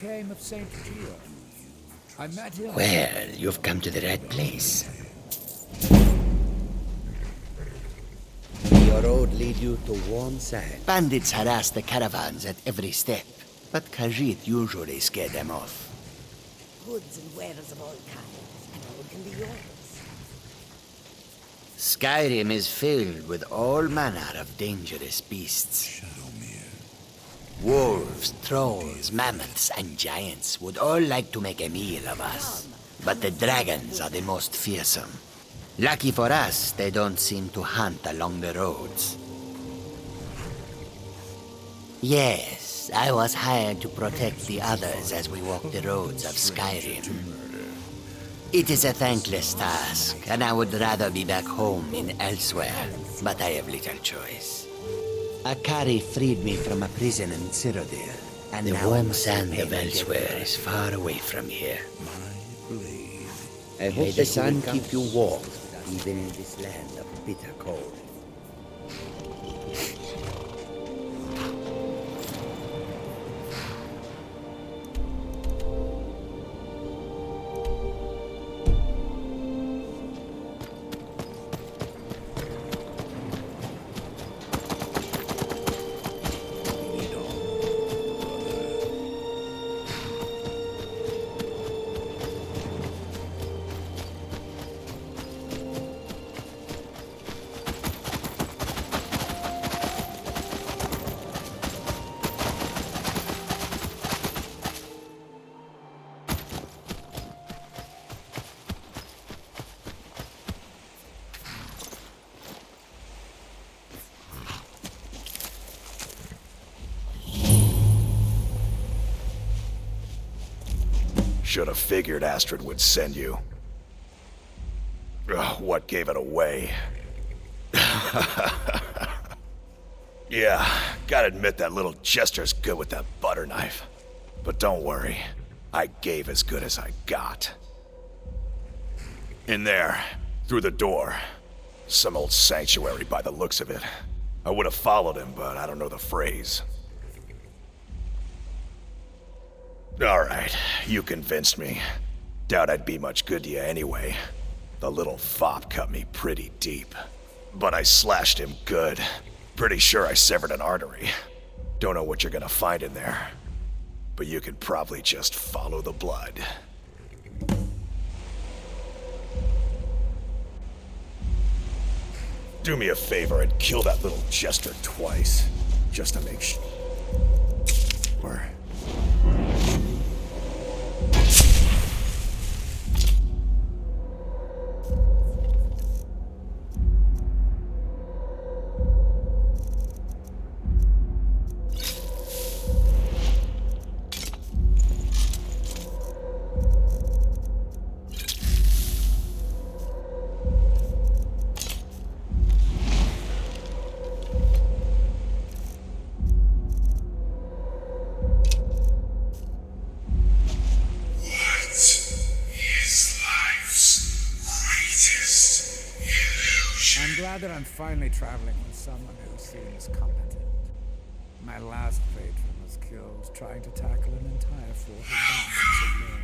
Came of Saint Geo. I met him. Well, you've come to the right place. Your road lead you to warm side. Bandits harass the caravans at every step, but Khajiit usually scare them off. Goods and wares of all kinds, and all can be yours. SKYRIM is filled with all manner of dangerous beasts. Wolves, trolls, mammoths, and giants would all like to make a meal of us. But the dragons are the most fearsome. Lucky for us, they don't seem to hunt along the roads. Yes, I was hired to protect the others as we walk the roads of SKYRIM. It is a thankless task, and I would rather be back home in elsewhere, but I have little choice. Akari freed me from a prison in Cyrodiil, and the warm sand of elsewhere is far away from here. I hope the sun keep you warm, even in this land of bitter cold. Should have figured Astrid would send you. Ugh, what gave it away? Yeah, gotta admit that little Jester's good with that butter knife. But don't worry, I gave as good as I got. In there, through the door. Some old sanctuary by the looks of it. I would have followed him, but I don't know the phrase. Alright, you convinced me. Doubt I'd be much good to you anyway. The little fop cut me pretty deep. But I slashed him good. Pretty sure I severed an artery. Don't know what you're gonna find in there. But you can probably just follow the blood. Do me a favor and kill that little Jester twice. Just to make sure. I'm glad that I'm finally traveling with someone who seems competent. My last patron was killed trying to tackle an entire fort of bandits alone.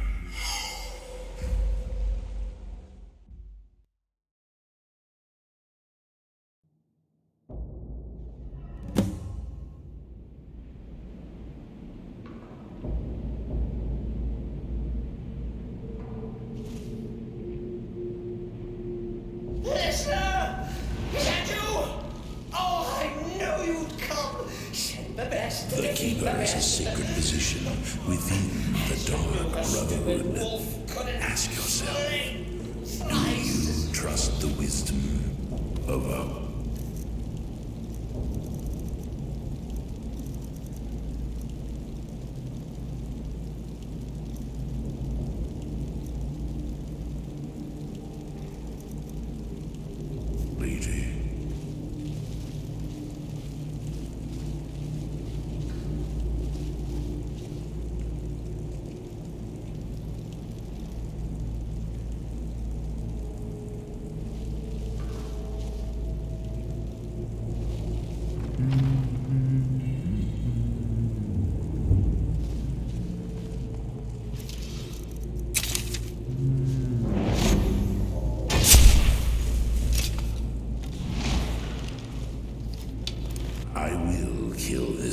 The Keeper is a sacred position within the Dark Brotherhood. Ask yourself, do you trust the wisdom of a... lady?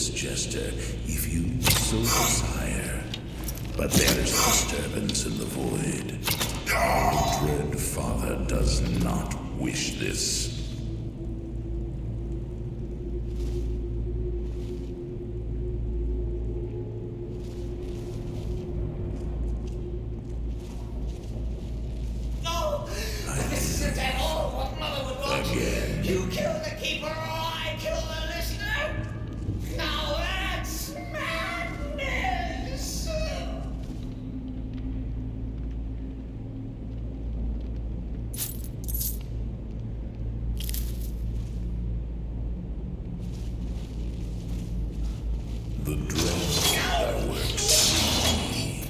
this, Jester, if you so desire. But there is disturbance in the void. Our dread father does not wish this. No! This isn't at all what Mother would want. Again. You kill the keeper or I kill the listener? Now that's madness! The dread father works slowly.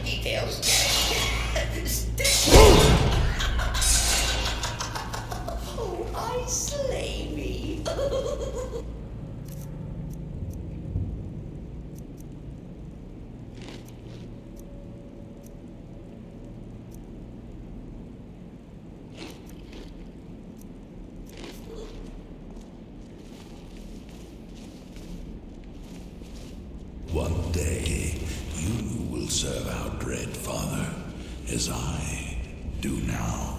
Details. Oh, I slay me. One day, you will serve our dread father, as I do now.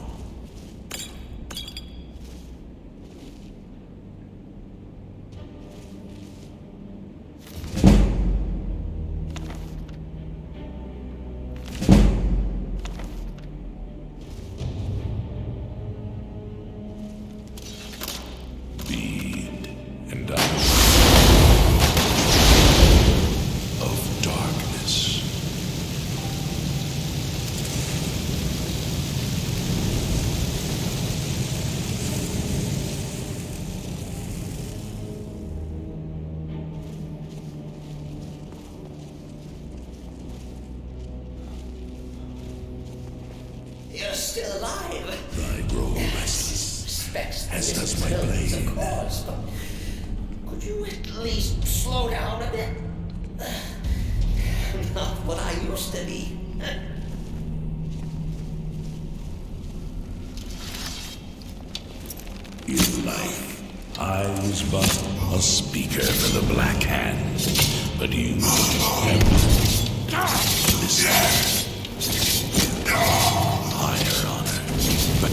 Bead and I of darkness. You're still alive. I grow restless, Respects as the does my disturbance, blade. of course, but could you at least slow down a bit? Not what I used to be. In life, I was but a speaker for the Black Hand, but you have listened. Higher honor, but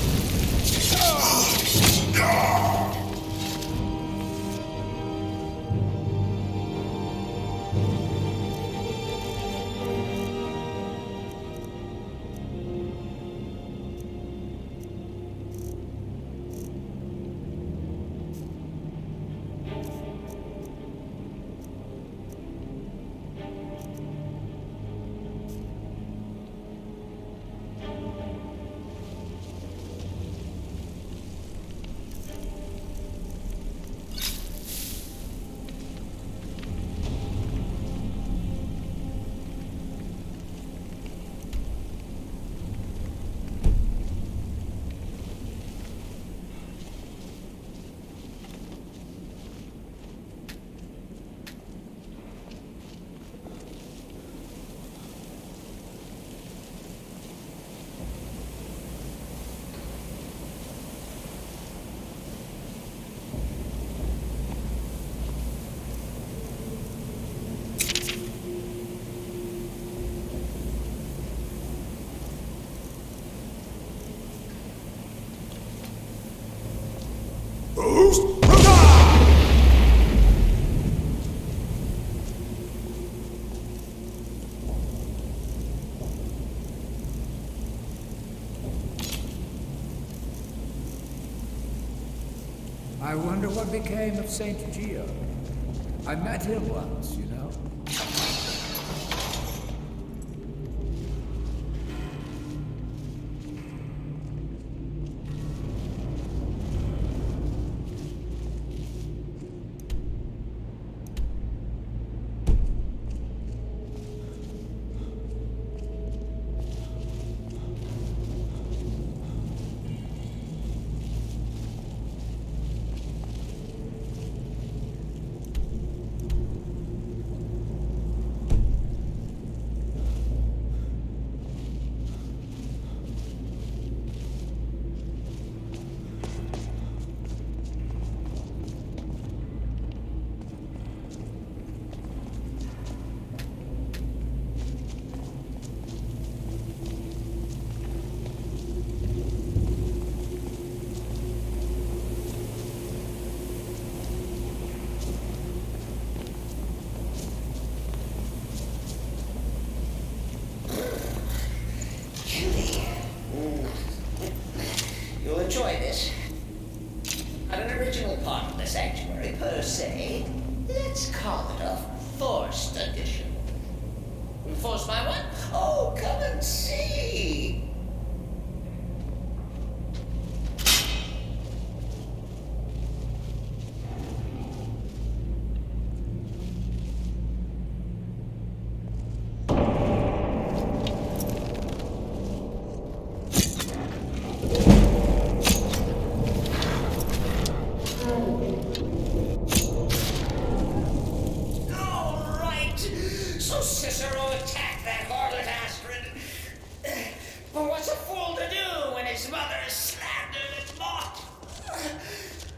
I wonder what became of Saint Geo. I met him once, you know. say, let's call it a forced addition. Forced by what? Oh, come and see.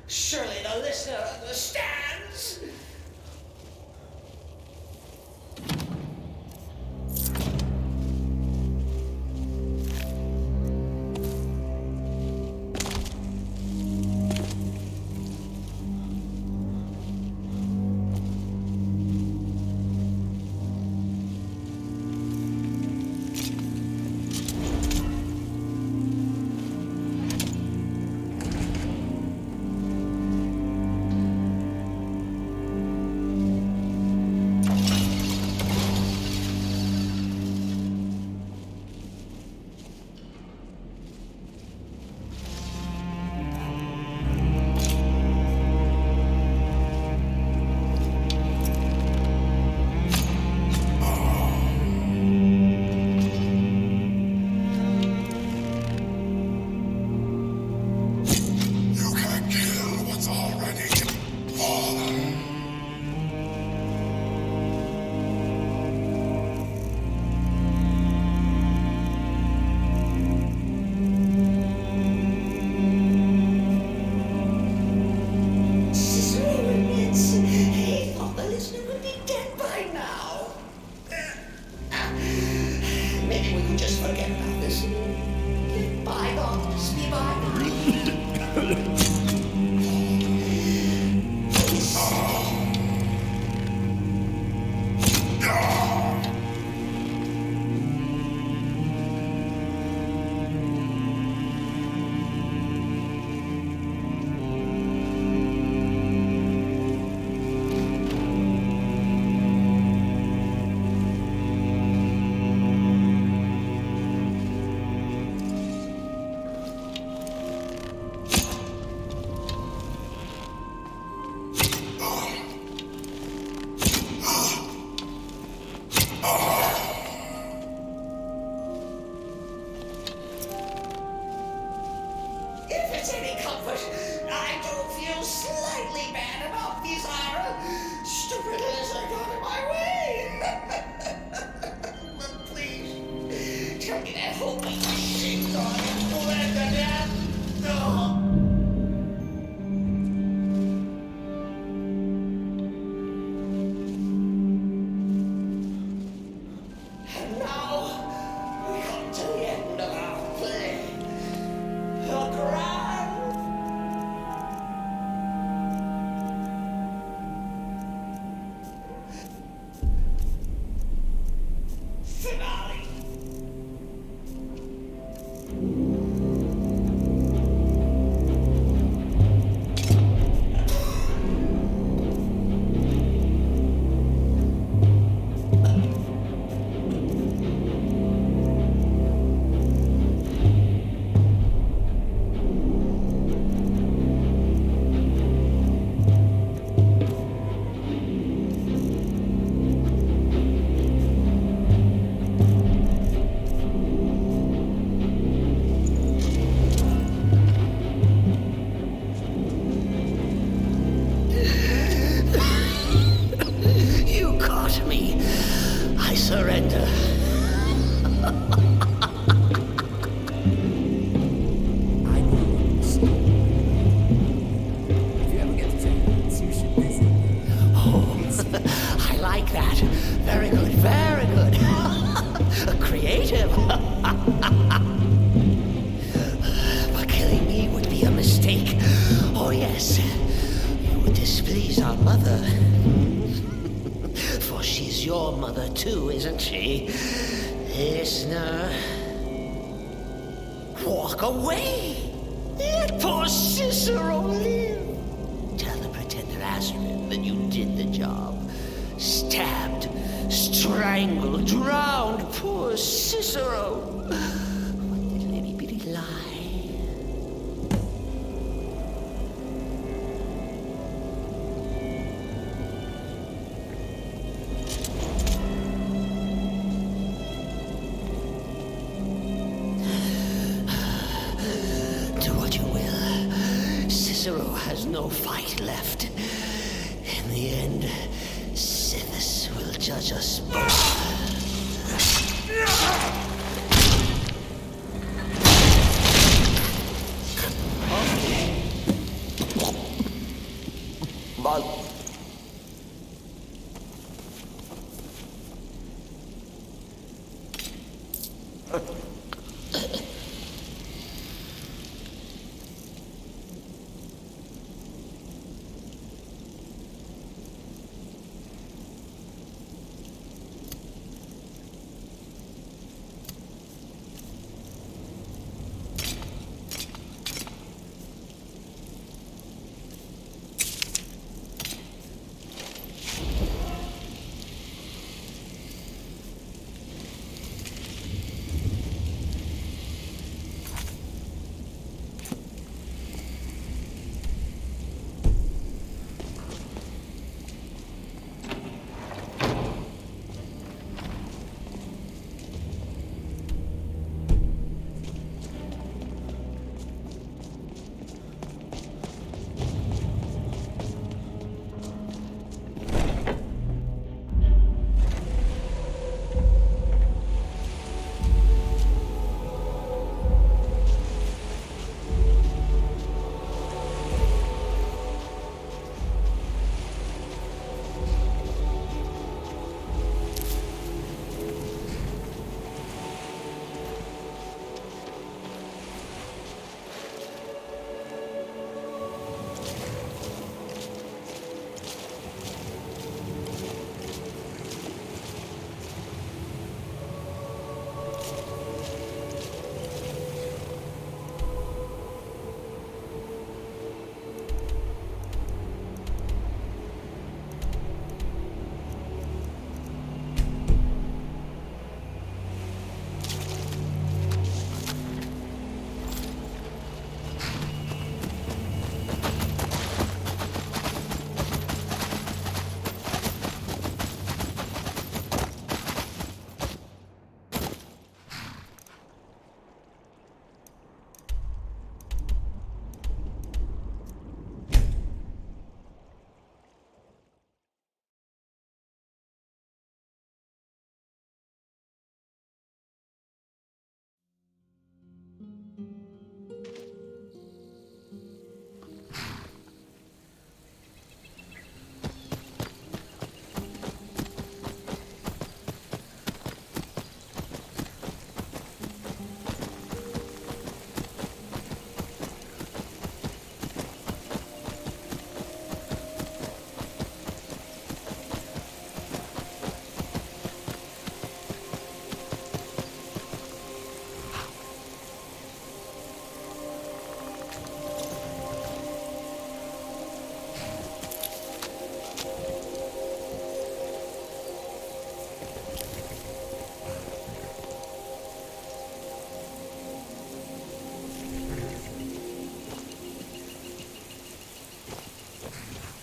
Surely the listener understands. Too, isn't she? Listener. Walk away! Let poor Cicero live! Tell the pretender Astrid that you did the job. Stabbed, strangled, drowned poor Cicero. What did Lady Biddy lie? Do what you will. Cicero has no fight left. In the end, Sithis will judge us both.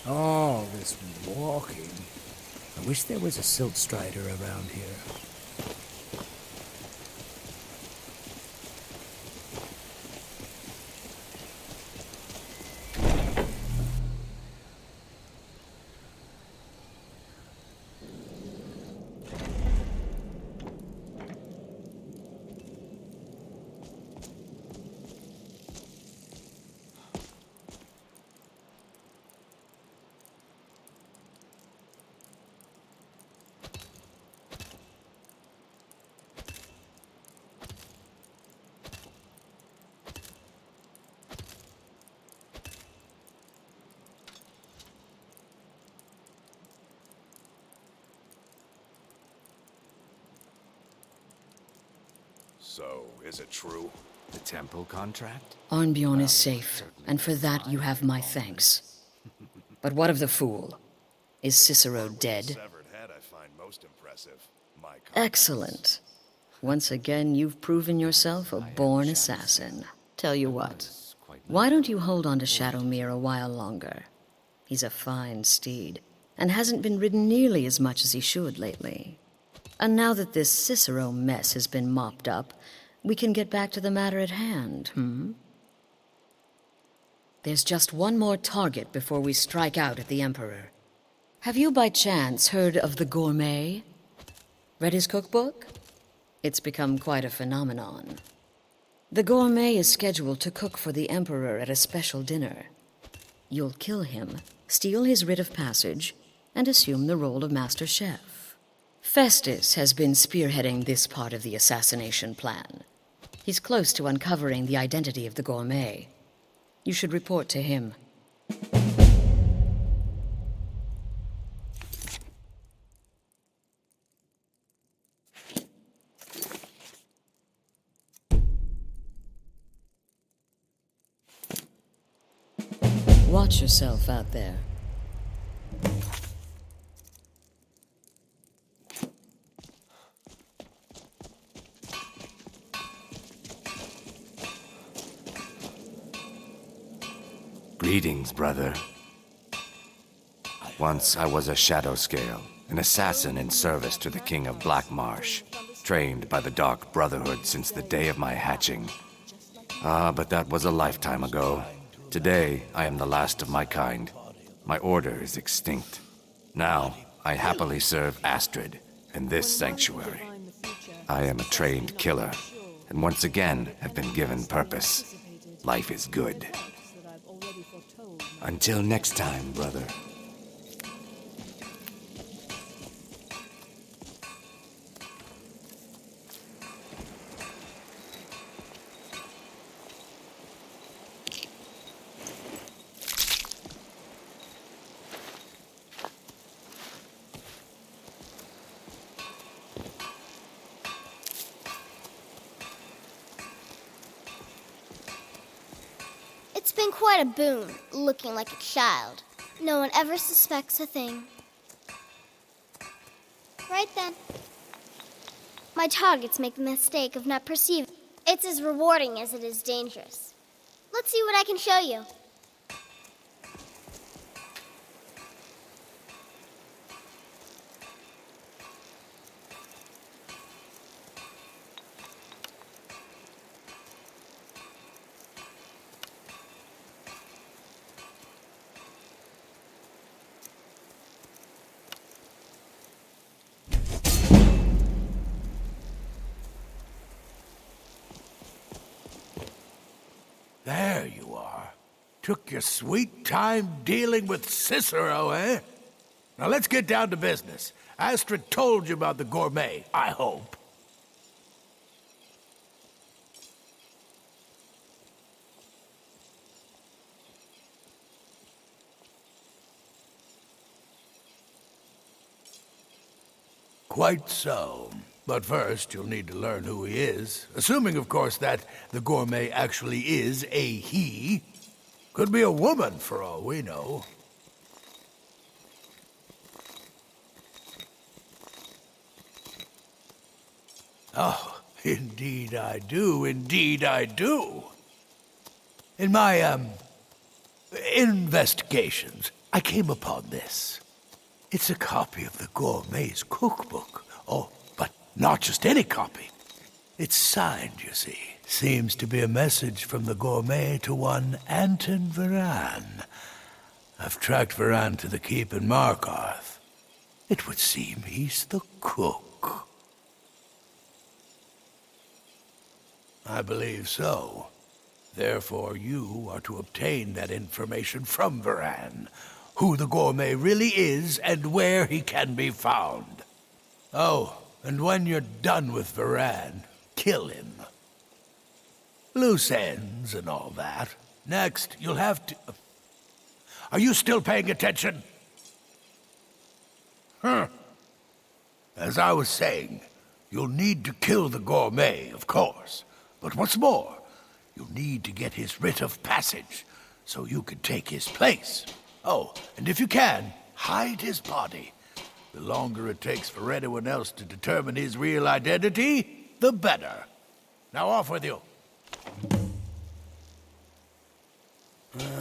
All this walking. I wish there was a silt strider around here. So, is it true? The temple contract? Arnbjorn is safe, and for that you have my thanks. But what of the fool? Is Cicero dead? Severed head I find most impressive. My Excellent. Once again, you've proven yourself a born assassin. Tell you what, why don't you hold on to Shadowmere a while longer? He's a fine steed, and hasn't been ridden nearly as much as he should lately. And now that this Cicero mess has been mopped up, we can get back to the matter at hand, There's just one more target before we strike out at the Emperor. Have you by chance heard of the Gourmet? Read his cookbook? It's become quite a phenomenon. The Gourmet is scheduled to cook for the Emperor at a special dinner. You'll kill him, steal his writ of passage, and assume the role of Master Chef. Festus has been spearheading this part of the assassination plan. He's close to uncovering the identity of the Gourmet. You should report to him. Watch yourself out there. Greetings, brother. Once I was a shadow scale, an assassin in service to the King of Black Marsh, trained by the Dark Brotherhood since the day of my hatching. But that was a lifetime ago. Today, I am the last of my kind. My order is extinct. Now, I happily serve Astrid in this sanctuary. I am a trained killer, and once again have been given purpose. Life is good. Until next time, brother. It's been quite a boon, looking like a child. No one ever suspects a thing. Right then. My targets make the mistake of not perceiving. It's as rewarding as it is dangerous. Let's see what I can show you. There you are. Took your sweet time dealing with Cicero, eh? Now let's get down to business. Astrid told you about the Gourmet, I hope. Quite so. But first, you'll need to learn who he is. Assuming, of course, that the Gourmet actually is a he. Could be a woman, for all we know. Oh, indeed I do, indeed I do. In my, investigations, I came upon this. It's a copy of the Gourmet's cookbook. Oh, but not just any copy. It's signed, you see. Seems to be a message from the Gourmet to one Anton Varan. I've tracked Varan to the keep in Markarth. It would seem he's the cook. I believe so. Therefore, you are to obtain that information from Varan. Who the Gourmet really is and where he can be found. Oh, and when you're done with Varan, kill him. Loose ends and all that. Next, you'll have to... Are you still paying attention? As I was saying, you'll need to kill the Gourmet, of course. But what's more, you'll need to get his writ of passage, so you can take his place. Oh, and if you can, hide his body. The longer it takes for anyone else to determine his real identity, the better. Now off with you.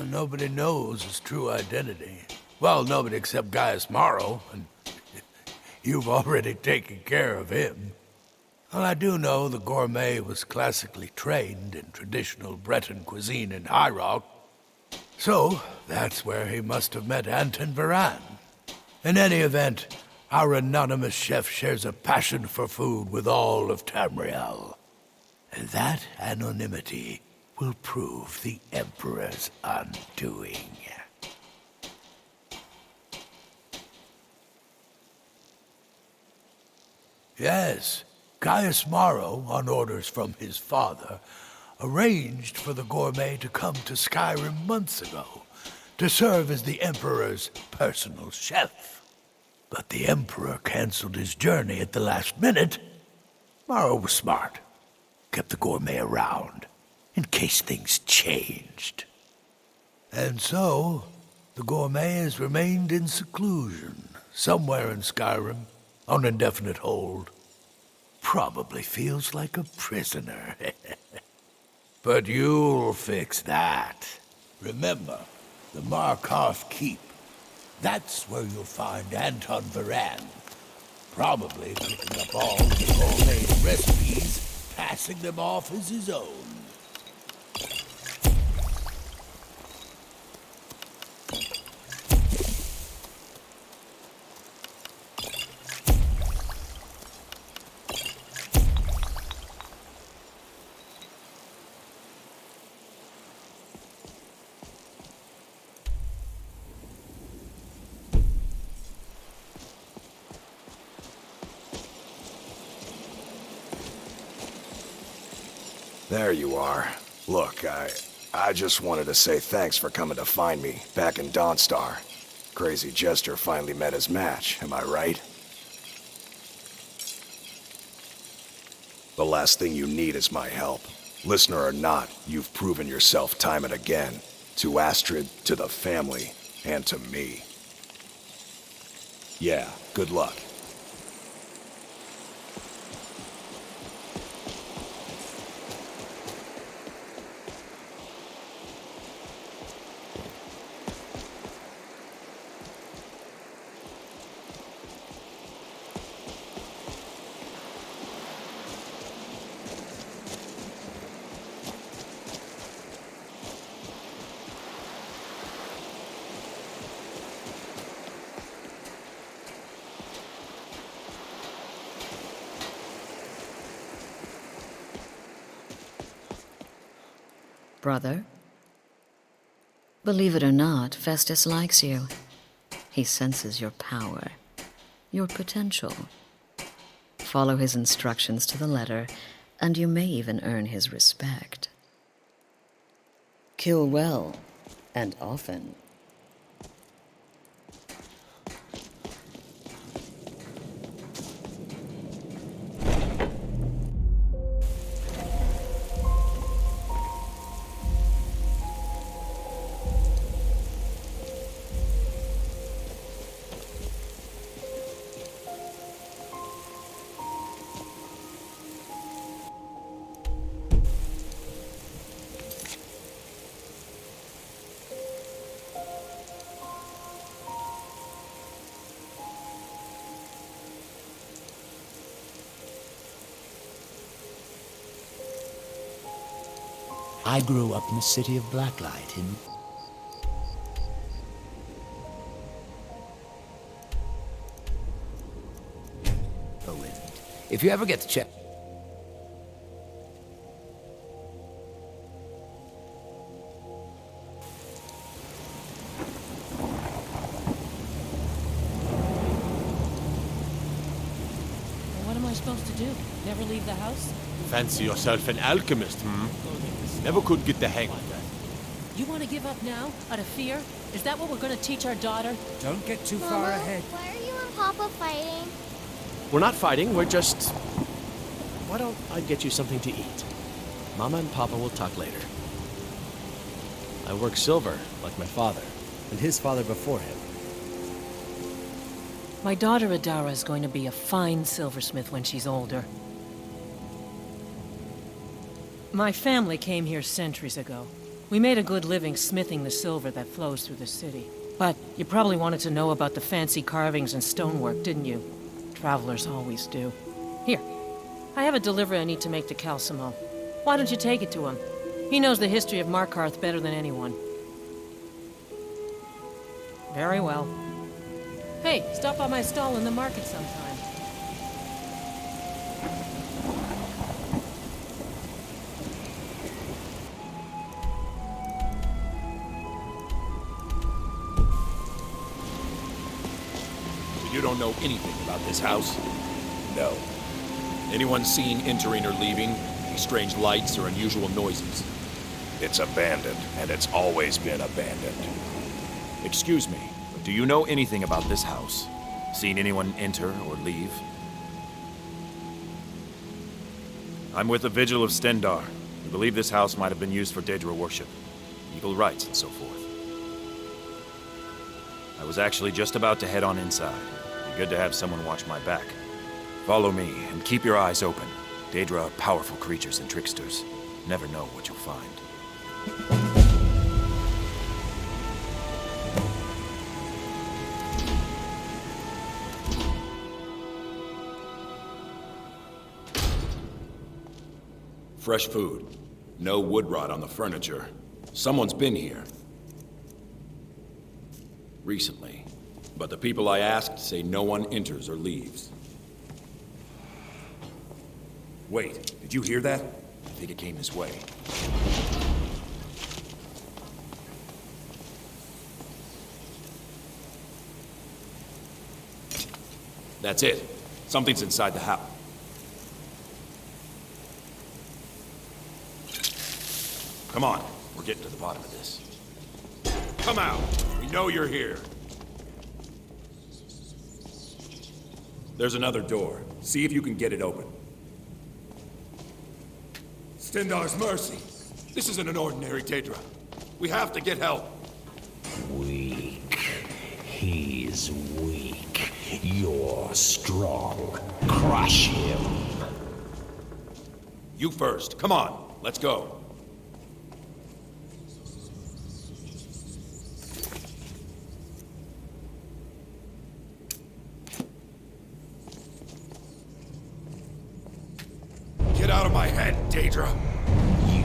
Nobody knows his true identity. Well, nobody except Gaius Morrow, and you've already taken care of him. Well, I do know the gourmet was classically trained in traditional Breton cuisine in High Rock, so that's where he must have met Anton Varan. In any event, our anonymous chef shares a passion for food with all of Tamriel. And that anonymity will prove the Emperor's undoing. Yes, Gaius Morrow, on orders from his father, arranged for the gourmet to come to Skyrim months ago to serve as the Emperor's personal chef. But the Emperor canceled his journey at the last minute. Morrow was smart. Kept the gourmet around, in case things changed. And so, the gourmet has remained in seclusion, somewhere in Skyrim, on indefinite hold. Probably feels like a prisoner. But you'll fix that. Remember, the Markarth Keep. That's where you'll find Anton Varan. Probably picking up all the gourmet's recipes, passing them off as his own. There you are. Look, I just wanted to say thanks for coming to find me back in Dawnstar. Crazy Jester finally met his match, am I right? The last thing you need is my help. Listener or not, you've proven yourself time and again. To Astrid, to the family, and to me. Yeah, good luck. Brother? Believe it or not, Festus likes you. He senses your power, your potential. Follow his instructions to the letter, and you may even earn his respect. Kill well, and often. I grew up in the city of Blacklight in... Oh, and if you ever get to check... What am I supposed to do? Never leave the house? Fancy yourself an alchemist, hmm? Never could get the hang of that. You want to give up now, out of fear? Is that what we're going to teach our daughter? Don't get too Mama, far ahead. Why are you and Papa fighting? We're not fighting, we're just... Why don't I get you something to eat? Mama and Papa will talk later. I work silver, like my father, and his father before him. My daughter Adara is going to be a fine silversmith when she's older. My family came here centuries ago. We made a good living smithing the silver that flows through the city. But you probably wanted to know about the fancy carvings and stonework, didn't you? Travelers always do. Here, I have a delivery I need to make to Calcimo. Why don't you take it to him? He knows the history of Markarth better than anyone. Very well. Hey, stop by my stall in the market sometime. You don't know anything about this house? No. Anyone seen entering or leaving? Any strange lights or unusual noises? It's abandoned, and it's always been abandoned. Excuse me, but do you know anything about this house? Seen anyone enter or leave? I'm with the Vigil of Stendarr. We believe this house might have been used for Daedra worship, eagle rites, and so forth. I was actually just about to head on inside. Be good to have someone watch my back. Follow me, and keep your eyes open. Daedra are powerful creatures and tricksters. Never know what you'll find. Fresh food. No wood rot on the furniture. Someone's been here. Recently. But the people I asked say no one enters or leaves. Wait, did you hear that? I think it came this way. That's it. Something's inside the house. Come on, we're getting to the bottom of this. Come out! We know you're here. There's another door. See if you can get it open. Stendarr's mercy. This isn't an ordinary Daedra. We have to get help. Weak. He's weak. You're strong. Crush him. You first. Come on, let's go. Get out of my head, Daedra. You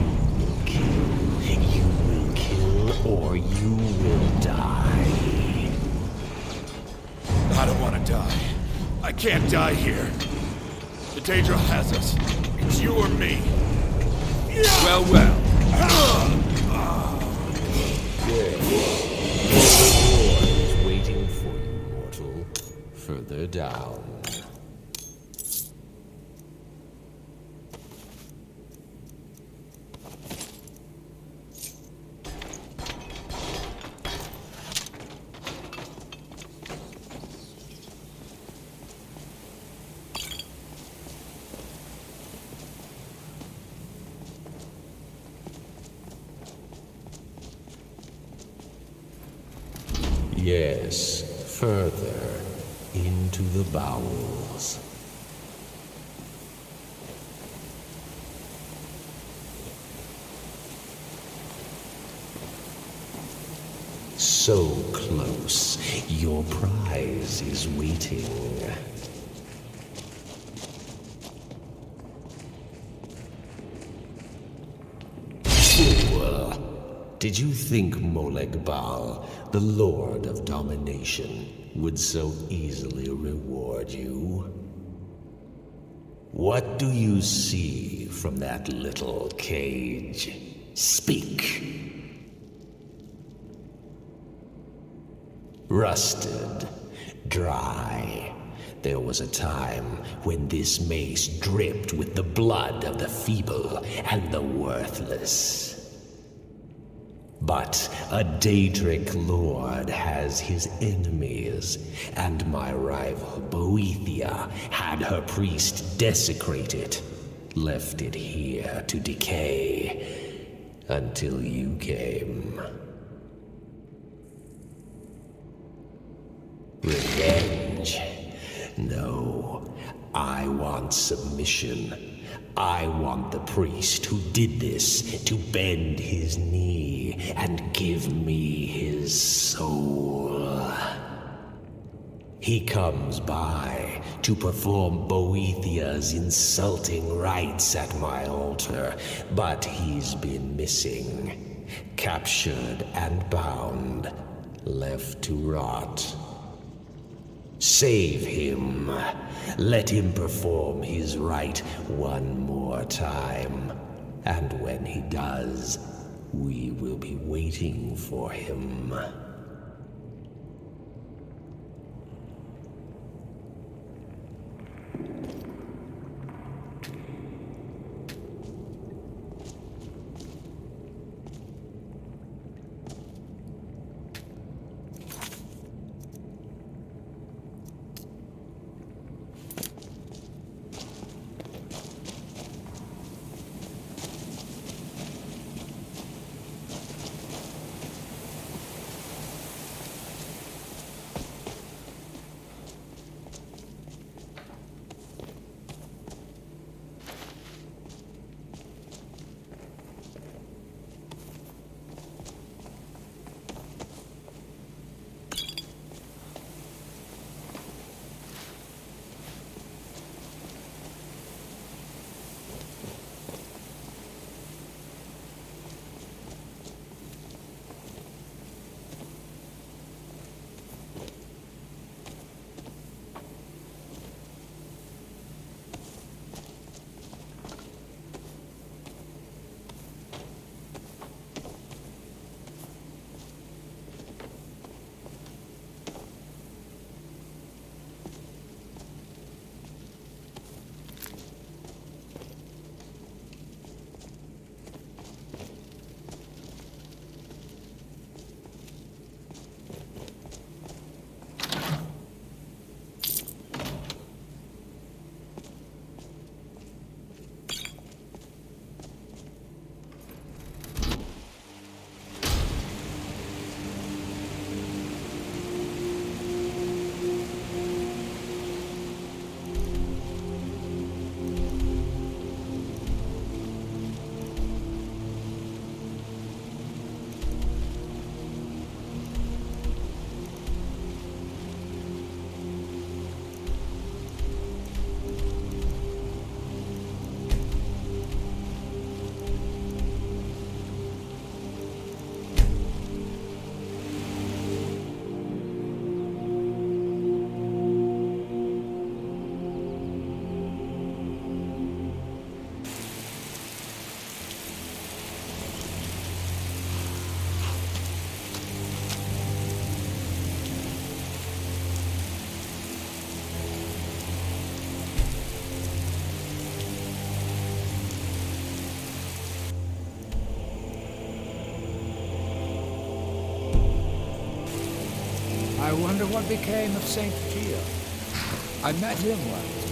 will kill, or you will die. I don't want to die. I can't die here. The Daedra has us. It's you or me. Well, well. The reward is waiting for you, mortal. Further down. Yes, further into the bowels. So close, your prize is waiting. Did you think Moleg Bal, the Lord of Domination, would so easily reward you? What do you see from that little cage? Speak. Rusted, dry. There was a time when this mace dripped with the blood of the feeble and the worthless. But a Daedric lord has his enemies, and my rival Boethia had her priest desecrated, left it here to decay, until you came. Revenge. No, I want submission. I want the priest who did this to bend his knee and give me his soul. He comes by to perform Boethia's insulting rites at my altar, but he's been missing, captured and bound, left to rot. Save him. Let him perform his rite one more time. And when he does, we will be waiting for him. I wonder what became of Saint Gio. I met him once.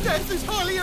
Death is highly